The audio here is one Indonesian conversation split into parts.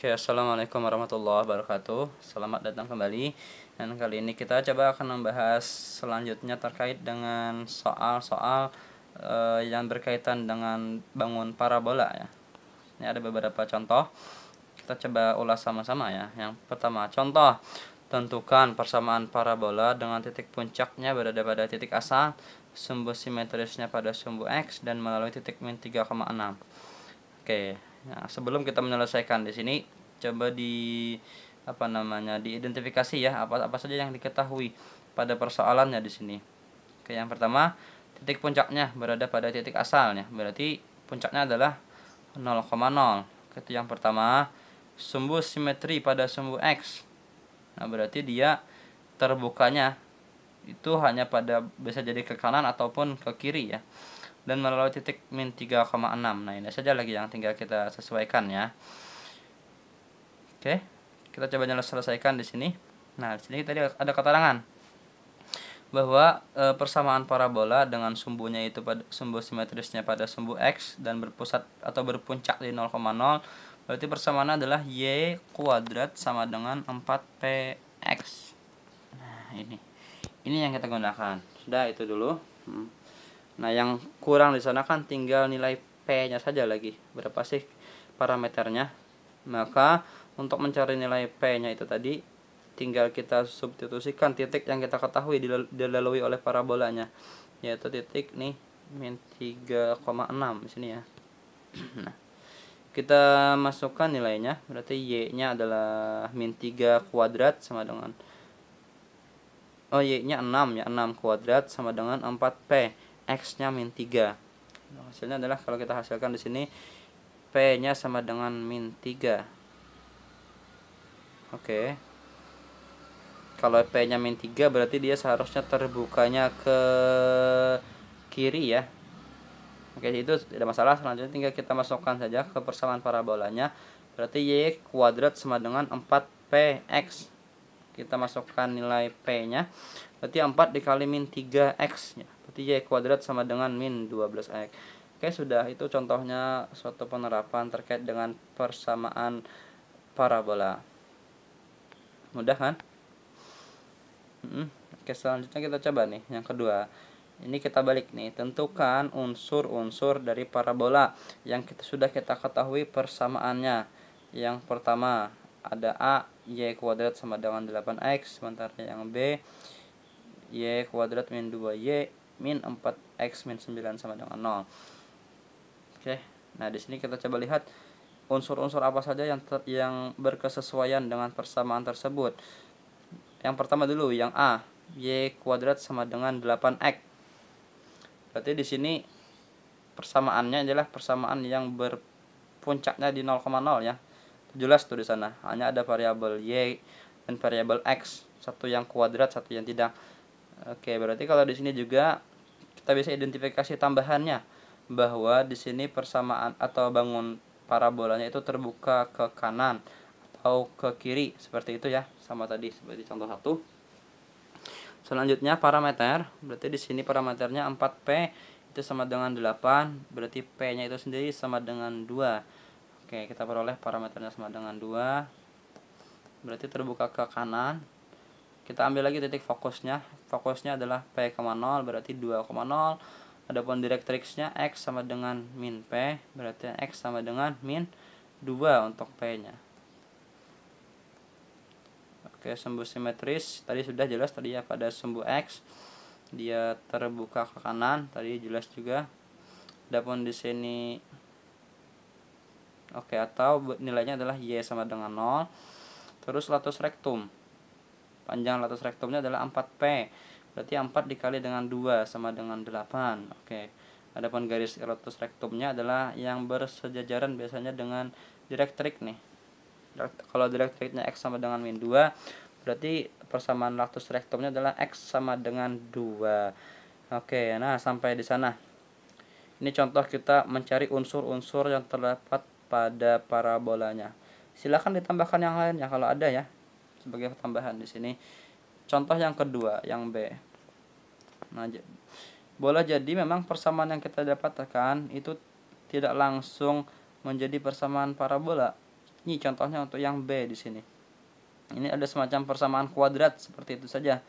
Oke, assalamualaikum warahmatullahi wabarakatuh. Selamat datang kembali. Dan kali ini kita coba akan membahas selanjutnya terkait dengan soal-soal yang berkaitan dengan bangun parabola ya. Ini ada beberapa contoh. Kita coba ulas sama-sama ya. Yang pertama, contoh: tentukan persamaan parabola dengan titik puncaknya berada pada titik asal, sumbu simetrisnya pada sumbu X, dan melalui titik min 3,6. Oke, nah sebelum kita menyelesaikan di sini, coba diidentifikasi ya apa saja yang diketahui pada persoalannya di sini. Oke, yang pertama, titik puncaknya berada pada titik asalnya, berarti puncaknya adalah 0,0. Itu yang pertama. Sumbu simetri pada sumbu X, nah berarti dia terbukanya itu hanya bisa jadi ke kanan ataupun ke kiri ya, dan melalui titik min 3,6. Nah, ini saja lagi yang tinggal kita sesuaikan ya. Oke, kita coba selesaikan di sini. Nah, di sini tadi ada keterangan bahwa persamaan parabola dengan sumbunya itu pada sumbu simetrisnya pada sumbu X dan berpusat atau berpuncak di 0,0, berarti persamaan adalah Y kuadrat sama dengan 4px. Nah, ini yang kita gunakan. Sudah, itu dulu. Nah, yang kurang di sana kan tinggal nilai P-nya saja lagi. Berapa sih parameternya? Maka untuk mencari nilai P-nya itu tadi tinggal kita substitusikan titik yang kita ketahui dilalui oleh parabolanya, yaitu titik nih min 3,6 di sini ya. Nah, kita masukkan nilainya, berarti Y-nya adalah min 3 kuadrat sama dengan Y-nya 6 ya, 6 kuadrat sama dengan 4P. X-nya min 3. Nah, hasilnya adalah kalau kita hasilkan di sini P-nya sama dengan min 3. Oke. Kalau P-nya min 3 berarti dia seharusnya terbukanya ke kiri ya. Oke, itu tidak masalah. Selanjutnya tinggal kita masukkan saja ke persamaan parabolanya. Berarti Y kuadrat sama dengan 4PX. Kita masukkan nilai P-nya. Berarti 4 dikali min 3X ya. Berarti Y kuadrat sama dengan min 12X. Oke, sudah. Itu contohnya suatu penerapan terkait dengan persamaan parabola. Mudah kan? Oke, selanjutnya kita coba nih yang kedua. Ini kita balik nih. Tentukan unsur-unsur dari parabola yang sudah kita ketahui persamaannya. Yang pertama ada A, Y kuadrat sama dengan 8X. Sementara yang B, Y kuadrat min 2Y min 4X min 9 sama dengan 0. Oke, nah di sini kita coba lihat unsur-unsur apa saja yang berkesesuaian dengan persamaan tersebut. Yang pertama dulu, yang A, Y kuadrat sama dengan 8X. Berarti di sini persamaannya adalah persamaan yang berpuncaknya di 0,0 ya. Jelas tuh di sana. Hanya ada variabel Y dan variabel X, satu yang kuadrat, satu yang tidak. Oke, berarti kalau di sini juga kita bisa identifikasi tambahannya bahwa di sini persamaan atau bangun parabolanya itu terbuka ke kanan atau ke kiri, seperti itu ya, sama tadi seperti contoh 1. Selanjutnya parameter, berarti di sini parameternya 4P itu sama dengan 8, berarti P-nya itu sendiri sama dengan 2. Oke, kita peroleh parameternya sama dengan 2, berarti terbuka ke kanan. Kita ambil lagi titik fokusnya. Fokusnya adalah P,0, berarti 2,0. Adapun direktrixnya X sama dengan min P, berarti X sama dengan min 2 untuk P-nya. Oke, sumbu simetris tadi sudah jelas tadi ya, pada sumbu X dia terbuka ke kanan, tadi jelas juga. Adapun di sini oke, atau nilainya adalah Y sama dengan 0. Terus latus rektum. Panjang latus rektumnya adalah 4P. Berarti 4 dikali dengan 2 sama dengan 8. Oke. Adapun garis latus rektumnya adalah yang bersejajaran biasanya dengan direktrik nih. Kalau direktriknya X sama dengan min 2, berarti persamaan latus rektumnya adalah X sama dengan 2. Oke, nah sampai di sana. Ini contoh kita mencari unsur-unsur yang terdapat pada parabolanya. Silakan ditambahkan yang lain ya kalau ada ya, sebagai tambahan di sini. Contoh yang kedua, yang B. Nah, boleh jadi memang persamaan yang kita dapatkan itu tidak langsung menjadi persamaan parabola. Ini contohnya untuk yang B di sini. Ini ada semacam persamaan kuadrat seperti itu saja.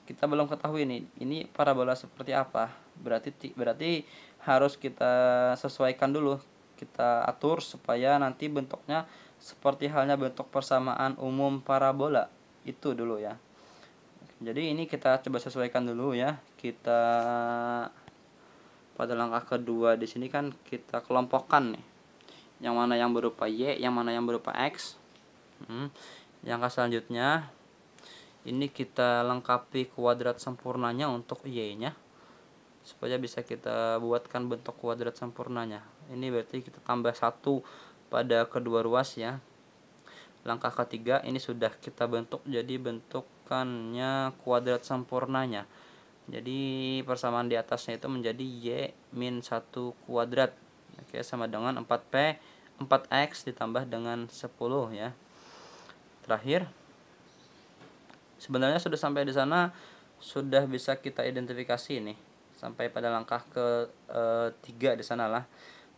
Kita belum ketahui nih, ini parabola seperti apa. Berarti harus kita sesuaikan dulu. Kita atur supaya nanti bentuknya seperti halnya bentuk persamaan umum parabola. Itu dulu ya. Jadi ini kita coba sesuaikan dulu ya. Kita pada langkah kedua di sini kan kita kelompokkan nih. Yang mana yang berupa Y, yang mana yang berupa X. Yang selanjutnya ini kita lengkapi kuadrat sempurnanya untuk Y-nya supaya bisa kita buatkan bentuk kuadrat sempurnanya. Ini berarti kita tambah 1 pada kedua ruas ya. Langkah ketiga ini sudah kita bentuk jadi bentukannya kuadrat sempurnanya. Jadi persamaan di atasnya itu menjadi Y min 1 kuadrat. Oke, sama dengan 4P 4X ditambah dengan 10 ya. Terakhir, sebenarnya sudah sampai di sana, sudah bisa kita identifikasi nih sampai pada langkah ke 3 di sana lah.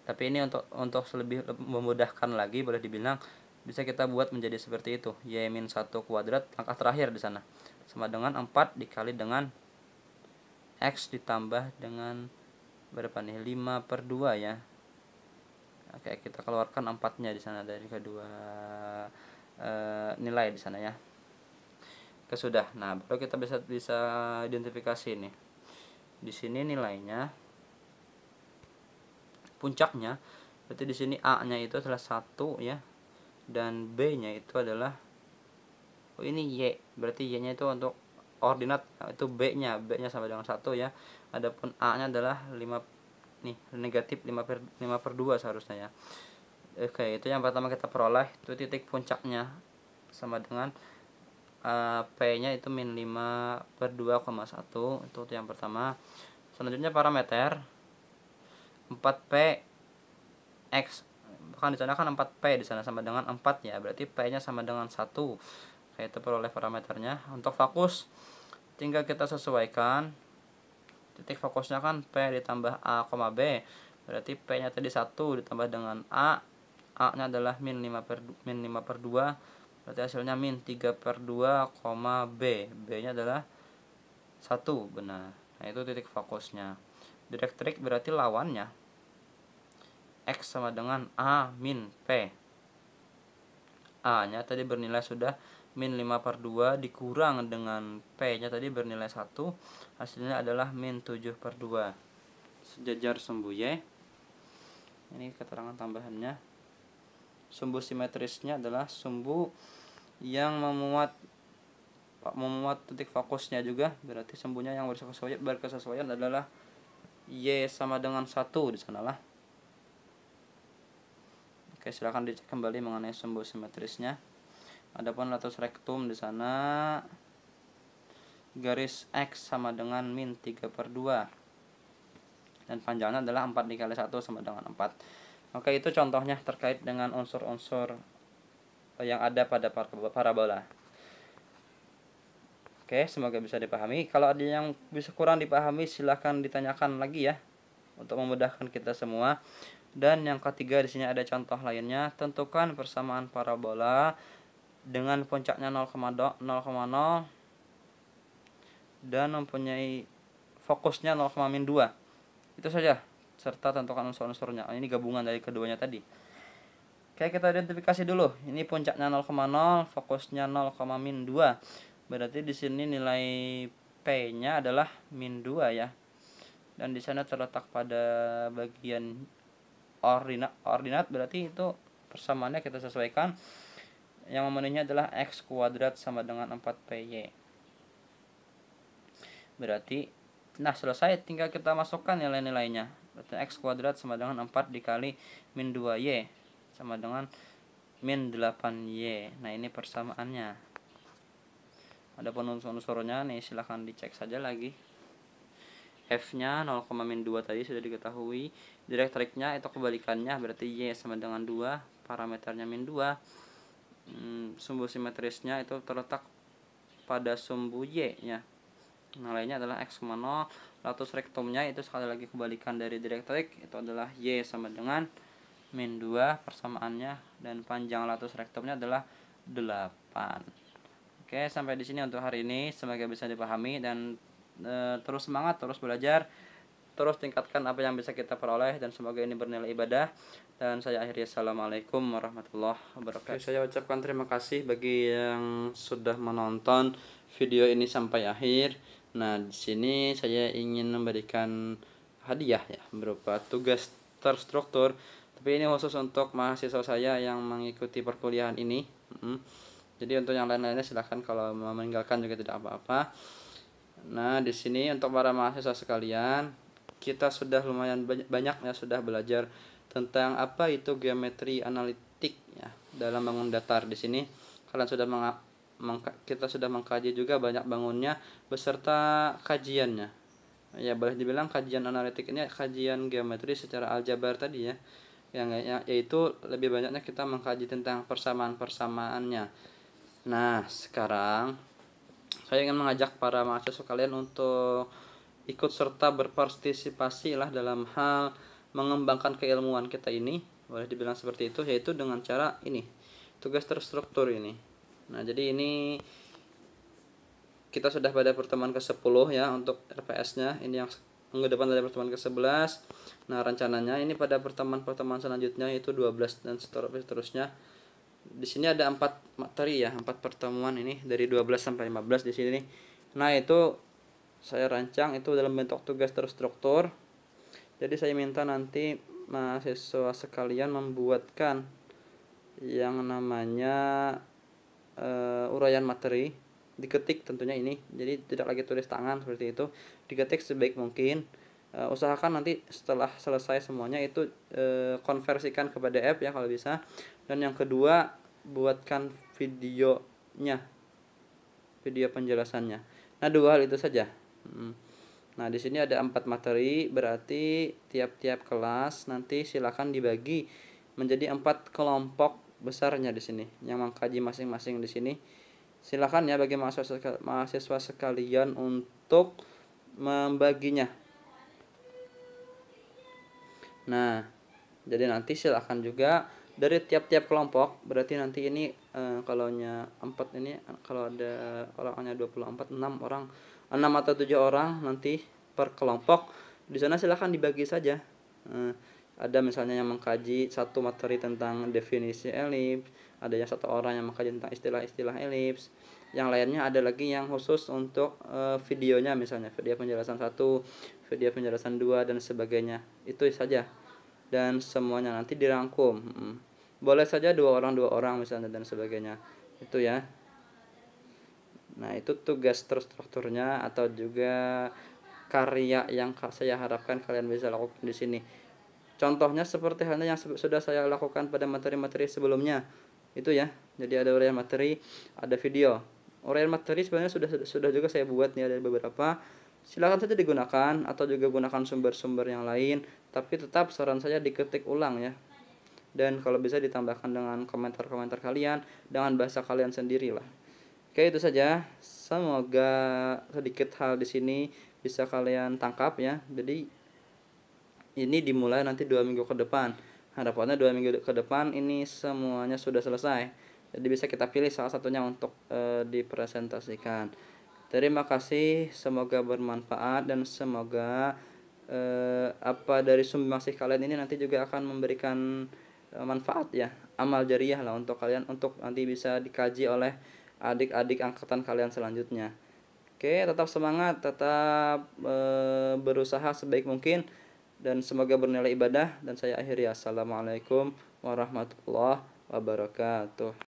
Tapi ini untuk lebih memudahkan lagi, boleh dibilang bisa kita buat menjadi seperti itu. Y min 1 kuadrat langkah terakhir di sana sama dengan 4 dikali dengan X ditambah dengan berapa nih, 5/2 ya. Oke, kita keluarkan 4-nya di sana dari kedua nilai di sana ya. Oke, sudah. Nah, baru kita bisa identifikasi nih. Di sini nilainya puncaknya berarti di sini A-nya itu adalah 1 ya. Dan B-nya itu adalah ini Y. Berarti Y-nya itu untuk ordinat, itu B-nya sama dengan 1 ya. Adapun A-nya adalah 5 nih, negatif 5/2 seharusnya ya. Oke, itu yang pertama kita peroleh, itu titik puncaknya sama dengan P-nya itu min 5/2,1. Itu yang pertama. Selanjutnya parameter 4P X. Bahkan di sana kan 4P di sana sama dengan 4 ya. Berarti P-nya sama dengan 1. Oke, itu peroleh parameternya. Untuk fokus tinggal kita sesuaikan. Titik fokusnya kan P ditambah A, B. Berarti P-nya tadi 1 ditambah dengan A-nya adalah min 5/2. Berarti hasilnya min 3/2, B. B-nya adalah 1, benar. Nah, itu titik fokusnya. Direktrik berarti lawannya. X sama dengan A min P. A-nya tadi bernilai sudah min 5/2 dikurang dengan P-nya tadi bernilai 1. Hasilnya adalah min 7/2. Sejajar sumbu Y. Ini keterangan tambahannya. Sumbu simetrisnya adalah sumbu yang memuat titik fokusnya juga. Berarti sumbunya yang berkesesuaian adalah Y sama dengan 1 di sanalah. Oke, silakan dicek kembali mengenai sumbu simetrisnya. Adapun latus rektum di sana garis X sama dengan min 3/2 dan panjangnya adalah 4 dikali 1 sama dengan 4. Oke, itu contohnya terkait dengan unsur-unsur yang ada pada parabola. Oke, semoga bisa dipahami. Kalau ada yang bisa kurang dipahami, silahkan ditanyakan lagi ya, untuk memudahkan kita semua. Dan yang ketiga di sini ada contoh lainnya. Tentukan persamaan parabola dengan puncaknya 0,0 dan mempunyai fokusnya 0,2. Itu saja, serta tentukan unsur-unsurnya. Ini gabungan dari keduanya tadi. Oke, kita identifikasi dulu. Ini puncaknya 0,0, fokusnya 0,2. Berarti di sini nilai P-nya adalah min 2 ya. Dan di sana terletak pada bagian ordinat, berarti itu persamaannya kita sesuaikan. Yang memenuhinya adalah X kuadrat sama dengan 4PY. Berarti nah, selesai, tinggal kita masukkan nilai-nilainya. Berarti X kuadrat sama dengan 4 dikali min 2Y sama dengan min 8Y. Nah, ini persamaannya. Adapun unsur-unsurnya nih silahkan dicek saja lagi. F-nya 0,2 tadi sudah diketahui. Direktriknya itu kebalikannya, berarti Y sama dengan 2, parameternya min 2. Sumbu simetrisnya itu terletak pada sumbu Y nya. Nilainya adalah X, 0. Latus rektumnya itu sekali lagi kebalikan dari direktrik, itu adalah Y sama dengan min 2 persamaannya, dan panjang latus rektumnya adalah 8. Oke, sampai di sini untuk hari ini, semoga bisa dipahami, dan terus semangat, terus belajar, terus tingkatkan apa yang bisa kita peroleh, dan semoga ini bernilai ibadah. Dan saya akhiri, assalamualaikum warahmatullahi wabarakatuh. Oke, saya ucapkan terima kasih bagi yang sudah menonton video ini sampai akhir. Nah, di sini saya ingin memberikan hadiah ya, berupa tugas terstruktur, tapi ini khusus untuk mahasiswa saya yang mengikuti perkuliahan ini. Jadi untuk yang lain-lainnya silahkan, kalau mau meninggalkan juga tidak apa-apa. Nah, di sini untuk para mahasiswa sekalian, kita sudah lumayan banyak ya sudah belajar tentang apa itu geometri analitik ya dalam bangun datar. Di sini kalian sudah kita sudah mengkaji juga banyak bangunnya beserta kajiannya. Ya, boleh dibilang kajian analitik ini kajian geometri secara aljabar tadi ya. Yaitu lebih banyaknya kita mengkaji tentang persamaan-persamaannya. Nah, sekarang saya ingin mengajak para mahasiswa kalian untuk ikut serta berpartisipasi lah dalam hal mengembangkan keilmuan kita ini, boleh dibilang seperti itu, yaitu dengan cara ini, tugas terstruktur ini. Nah, jadi ini kita sudah pada pertemuan ke-10 ya untuk RPS-nya. Ini yang minggu depan dari pertemuan ke-11. Nah, rencananya ini pada pertemuan-pertemuan selanjutnya yaitu 12 dan seterusnya. Di sini ada 4 materi ya, 4 pertemuan ini dari 12 sampai 15 di sini. Nah, itu saya rancang itu dalam bentuk tugas terstruktur. Jadi saya minta nanti mahasiswa sekalian membuatkan yang namanya uraian materi, diketik tentunya ini. Jadi tidak lagi tulis tangan seperti itu, diketik sebaik mungkin. Usahakan nanti setelah selesai semuanya itu konversikan ke PDF ya kalau bisa. Dan yang kedua, buatkan videonya, video penjelasannya. Nah, 2 hal itu saja. Nah, di sini ada 4 materi, berarti tiap-tiap kelas nanti silakan dibagi menjadi 4 kelompok besarnya di sini yang mengkaji masing-masing di sini. Silakan ya bagi mahasiswa sekalian untuk membaginya. Nah, jadi nanti silakan juga dari tiap-tiap kelompok, berarti nanti ini kalau 4 ini, kalau ada orangnya 24, 6 orang, 6 atau 7 orang nanti per kelompok. Di sana silakan dibagi saja. Ada misalnya yang mengkaji satu materi tentang definisi elips, ada yang 1 orang yang mengkaji tentang istilah-istilah elips, yang lainnya ada lagi yang khusus untuk videonya, misalnya video penjelasan 1, video penjelasan 2 dan sebagainya. Itu saja, dan semuanya nanti dirangkum. Boleh saja 2 orang misalnya dan sebagainya, itu ya. Nah, itu tugas terstrukturnya atau juga karya yang saya harapkan kalian bisa lakukan di sini. Contohnya seperti halnya yang sudah saya lakukan pada materi-materi sebelumnya itu ya. Jadi ada uraian materi, ada video. Uraian materi sebenarnya sudah juga saya buat nih, ada beberapa. Silakan saja digunakan atau juga gunakan sumber-sumber yang lain, tapi tetap saran saya diketik ulang ya. Dan kalau bisa ditambahkan dengan komentar-komentar kalian dengan bahasa kalian sendiri lah. Oke, itu saja. Semoga sedikit hal di sini bisa kalian tangkap ya. Jadi ini dimulai nanti 2 minggu ke depan. Harapannya 2 minggu ke depan ini semuanya sudah selesai. Jadi bisa kita pilih salah satunya untuk dipresentasikan. Terima kasih, semoga bermanfaat dan semoga apa dari sumbangsi kalian ini nanti juga akan memberikan manfaat ya, amal jariah lah untuk kalian, untuk nanti bisa dikaji oleh adik-adik angkatan kalian selanjutnya. Oke, tetap semangat, tetap berusaha sebaik mungkin, dan semoga bernilai ibadah. Dan saya akhiri, assalamualaikum warahmatullahi wabarakatuh.